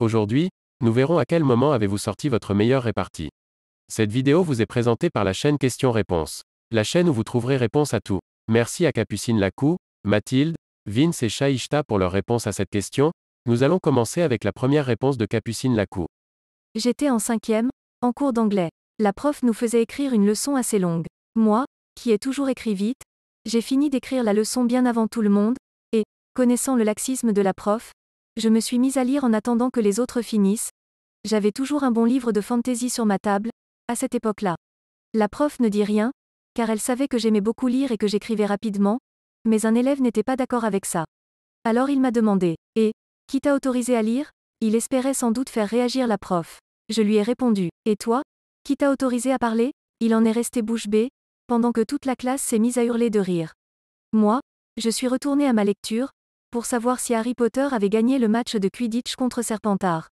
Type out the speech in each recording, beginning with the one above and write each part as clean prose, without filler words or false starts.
Aujourd'hui, nous verrons à quel moment avez-vous sorti votre meilleure répartie. Cette vidéo vous est présentée par la chaîne Questions-Réponses. La chaîne où vous trouverez réponse à tout. Merci à Capucine Lacou, Mathilde, Vince et Shaishta pour leurs réponses à cette question. Nous allons commencer avec la première réponse de Capucine Lacou. J'étais en 5e, en cours d'anglais. La prof nous faisait écrire une leçon assez longue. Moi, qui ai toujours écrit vite, j'ai fini d'écrire la leçon bien avant tout le monde, et, connaissant le laxisme de la prof, je me suis mise à lire en attendant que les autres finissent. J'avais toujours un bon livre de fantasy sur ma table, à cette époque-là. La prof ne dit rien, car elle savait que j'aimais beaucoup lire et que j'écrivais rapidement, mais un élève n'était pas d'accord avec ça. Alors il m'a demandé, et, qui t'a autorisé à lire? Il espérait sans doute faire réagir la prof. Je lui ai répondu, et toi? Qui t'a autorisé à parler? Il en est resté bouche bée, pendant que toute la classe s'est mise à hurler de rire. Moi, je suis retournée à ma lecture, pour savoir si Harry Potter avait gagné le match de Quidditch contre Serpentard.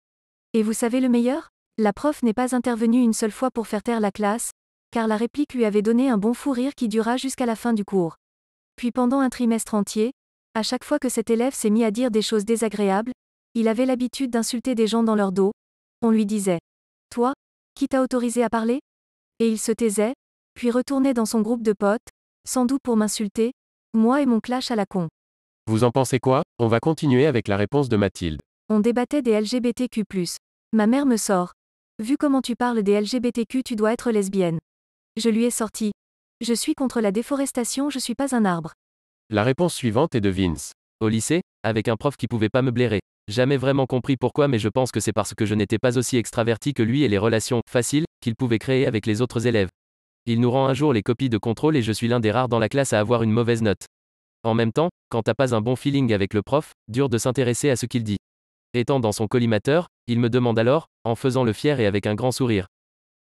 Et vous savez le meilleur? La prof n'est pas intervenue une seule fois pour faire taire la classe, car la réplique lui avait donné un bon fou rire qui dura jusqu'à la fin du cours. Puis pendant un trimestre entier, à chaque fois que cet élève s'est mis à dire des choses désagréables, il avait l'habitude d'insulter des gens dans leur dos. On lui disait: Toi, qui t'a autorisé à parler? Et il se taisait, puis retournait dans son groupe de potes, sans doute pour m'insulter, moi et mon clash à la con. Vous en pensez quoi? On va continuer avec la réponse de Mathilde. On débattait des LGBTQ+. Ma mère me sort: Vu comment tu parles des LGBTQ, tu dois être lesbienne. Je lui ai sorti: Je suis contre la déforestation, je suis pas un arbre. La réponse suivante est de Vince. Au lycée, avec un prof qui pouvait pas me blairer. Jamais vraiment compris pourquoi, mais je pense que c'est parce que je n'étais pas aussi extraverti que lui et les relations faciles qu'il pouvait créer avec les autres élèves. Il nous rend un jour les copies de contrôle et je suis l'un des rares dans la classe à avoir une mauvaise note. En même temps, quand t'as pas un bon feeling avec le prof, dur de s'intéresser à ce qu'il dit. Étant dans son collimateur, il me demande alors, en faisant le fier et avec un grand sourire: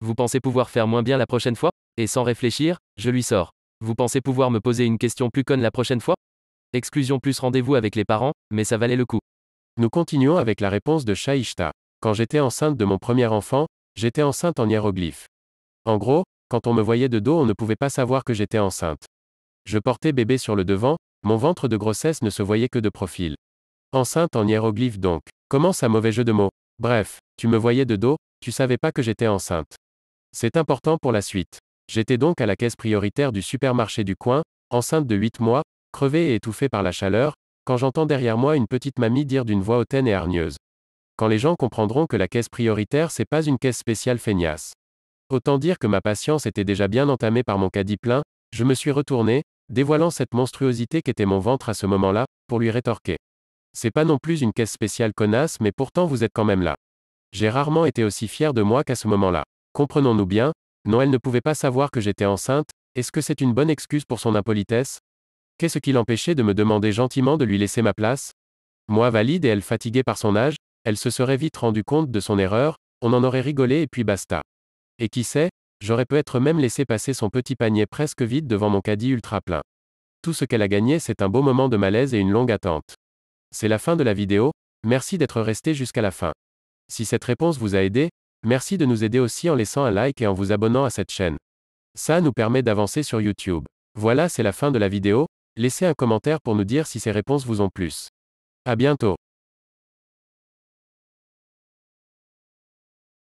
Vous pensez pouvoir faire moins bien la prochaine fois? Et sans réfléchir, je lui sors: Vous pensez pouvoir me poser une question plus conne la prochaine fois? Exclusion plus rendez-vous avec les parents, mais ça valait le coup. Nous continuons avec la réponse de Shaishta. Quand j'étais enceinte de mon premier enfant, j'étais enceinte en hiéroglyphes. En gros, quand on me voyait de dos, on ne pouvait pas savoir que j'étais enceinte. Je portais bébé sur le devant, mon ventre de grossesse ne se voyait que de profil. Enceinte en hiéroglyphes donc. Comment ça, mauvais jeu de mots? Bref, tu me voyais de dos, tu savais pas que j'étais enceinte. C'est important pour la suite. J'étais donc à la caisse prioritaire du supermarché du coin, enceinte de 8 mois, crevée et étouffée par la chaleur, quand j'entends derrière moi une petite mamie dire d'une voix hautaine et hargneuse: Quand les gens comprendront que la caisse prioritaire c'est pas une caisse spéciale feignasse. Autant dire que ma patience était déjà bien entamée par mon caddie plein, je me suis retourné, dévoilant cette monstruosité qu'était mon ventre à ce moment-là, pour lui rétorquer: C'est pas non plus une caisse spéciale connasse, mais pourtant vous êtes quand même là. J'ai rarement été aussi fier de moi qu'à ce moment-là. Comprenons-nous bien, non, elle ne pouvait pas savoir que j'étais enceinte. Est-ce que c'est une bonne excuse pour son impolitesse? Qu'est-ce qui l'empêchait de me demander gentiment de lui laisser ma place? Moi valide et elle fatiguée par son âge, elle se serait vite rendue compte de son erreur, on en aurait rigolé et puis basta. Et qui sait, j'aurais peut-être même laissé passer son petit panier presque vide devant mon caddie ultra plein. Tout ce qu'elle a gagné, c'est un beau moment de malaise et une longue attente. C'est la fin de la vidéo, merci d'être resté jusqu'à la fin. Si cette réponse vous a aidé, merci de nous aider aussi en laissant un like et en vous abonnant à cette chaîne. Ça nous permet d'avancer sur YouTube. Voilà, c'est la fin de la vidéo, laissez un commentaire pour nous dire si ces réponses vous ont plu. À bientôt.